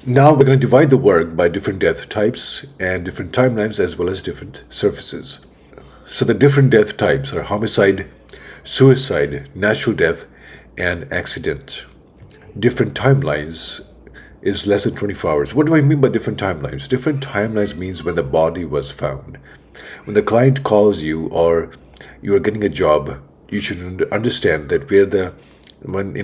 Now we're going to divide the work by different death types and different timelines as well as different surfaces. So the different death types are homicide, suicide, natural death, and accident. Different timelines is less than 24 hours. What do I mean by different timelines? Different timelines means when the body was found. When the client calls you or you are getting a job, you should understand that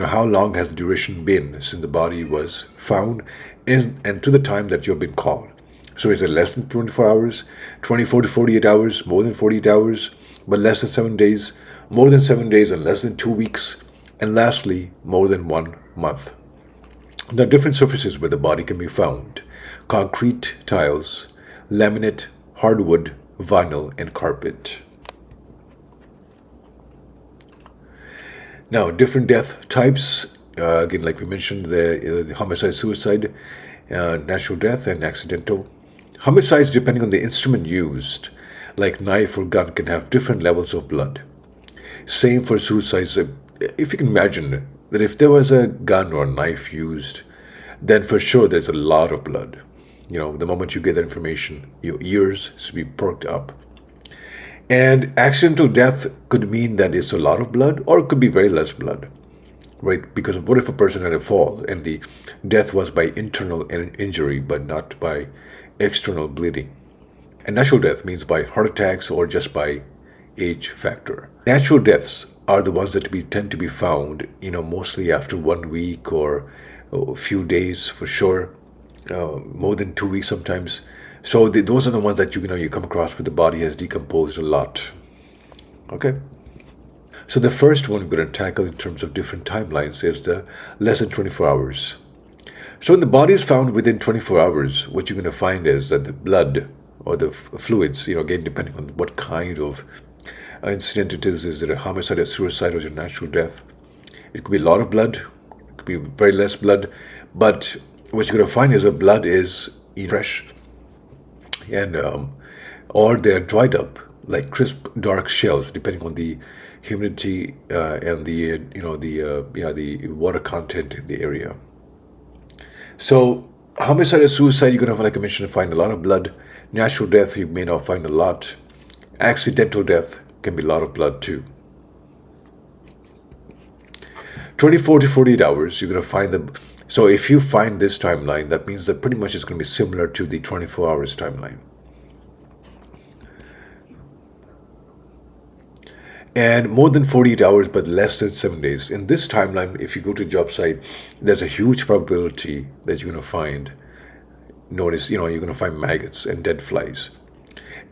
how long has the duration been since the body was found and to the time that you've been called. So is it less than 24 hours, 24 to 48 hours, more than 48 hours, but less than 7 days, more than 7 days and less than 2 weeks, and lastly, more than 1 month. Now, different surfaces where the body can be found: concrete tiles, laminate, hardwood, vinyl, and carpet. Now, different death types. Again, like we mentioned, the homicide, suicide, natural death, and accidental. Homicides, depending on the instrument used, like knife or gun, can have different levels of blood. Same for suicides. If you can imagine that if there was a gun or a knife used, then for sure there's a lot of blood. The moment you get that information, your ears should be perked up. And accidental death could mean that it's a lot of blood or it could be very less blood, right? Because what if a person had a fall and the death was by internal injury but not by external bleeding? And natural death means by heart attacks or just by age factor. Natural deaths are the ones that tend to be found, mostly after 1 week or a few days for sure, more than 2 weeks sometimes. So those are the ones that you come across where the body has decomposed a lot. Okay. So the first one we're going to tackle in terms of different timelines is the less than 24 hours. So when the body is found within 24 hours, what you're going to find is that the blood or the fluids, again, depending on what kind of incident it is it a homicide, a suicide, or a natural death? It could be a lot of blood, it could be very less blood, but what you're going to find is the blood is fresh and or they're dried up like crisp dark shells depending on the humidity and the water content in the area. So homicide or suicide, you're going to, like I mentioned, find a lot of blood. Natural death, you may not find a lot. Accidental death can be a lot of blood too. 24 to 48 hours, you're going to find them. So if you find this timeline, that means that pretty much it's going to be similar to the 24 hours timeline. And more than 48 hours, but less than 7 days. In this timeline, if you go to a job site, there's a huge probability that you're going to find, you're going to find maggots and dead flies.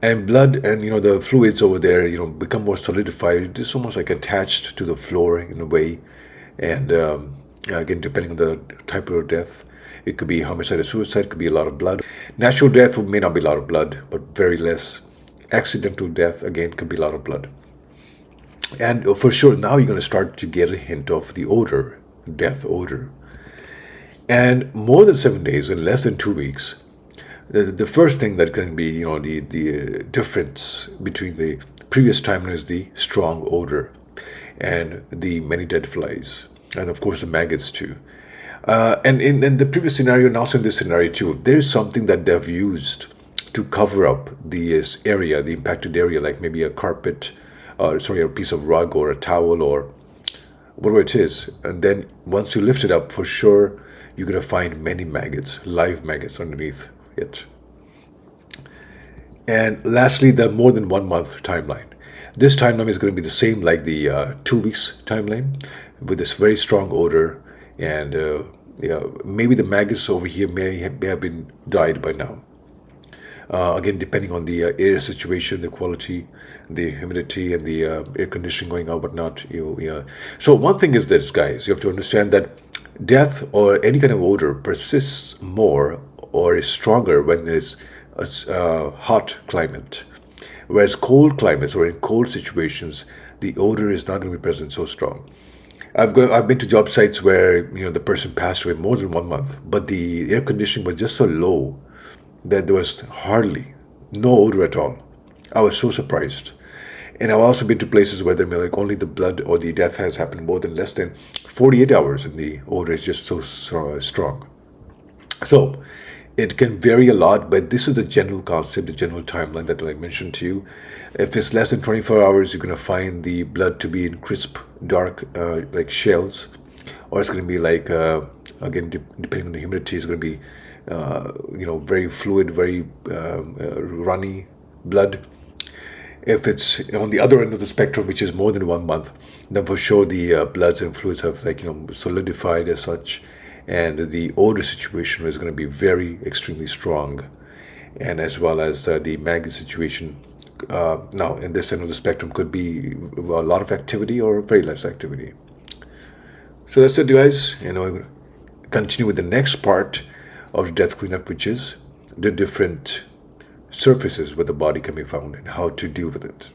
And blood and, the fluids over there, become more solidified. It's almost like attached to the floor in a way. And again, depending on the type of death, it could be homicide or suicide, it could be a lot of blood. Natural death may not be a lot of blood, but very less. Accidental death, again, could be a lot of blood. And for sure, now you're going to start to get a hint of the odor, death odor. And more than 7 days and less than 2 weeks, the first thing that can be, the difference between the previous timeline is the strong odor and the many dead flies. And of course, the maggots too. And in the previous scenario, and also in this scenario too, there's something that they've used to cover up the area, the impacted area, like maybe a carpet, a piece of rug or a towel or whatever it is. And then once you lift it up, for sure, you're going to find many maggots, live maggots underneath it. And lastly, the more than 1 month timeline. This timeline is going to be the same like the 2 weeks timeline with this very strong odor. And maybe the maggots over here may have been died by now. Again, depending on the air situation, the quality, the humidity, and the air conditioning going on, whatnot. So one thing is this, guys, you have to understand that death or any kind of odor persists more or is stronger when there's a hot climate. Whereas cold climates or in cold situations, the odor is not going to be present so strong. I've been to job sites where the person passed away more than 1 month, but the air conditioning was just so low that there was hardly no odor at all. I was so surprised. And I've also been to places where like only the blood or the death has happened more than less than 48 hours and the odor is just so strong. So it can vary a lot, but this is the general concept, the general timeline that I mentioned to you. If it's less than 24 hours, you're going to find the blood to be in crisp, dark, like shells, or it's going to be like, again, depending on the humidity, it's going to be, very fluid, very runny blood. If it's on the other end of the spectrum, which is more than 1 month, then for sure the bloods and fluids have solidified as such, and the odor situation is going to be very extremely strong, and as well as the maggot situation. Now, in this end of the spectrum, could be a lot of activity or very less activity. So that's it, guys. I'm going to continue with the next part of the death cleanup, which is the different surfaces where the body can be found and how to deal with it.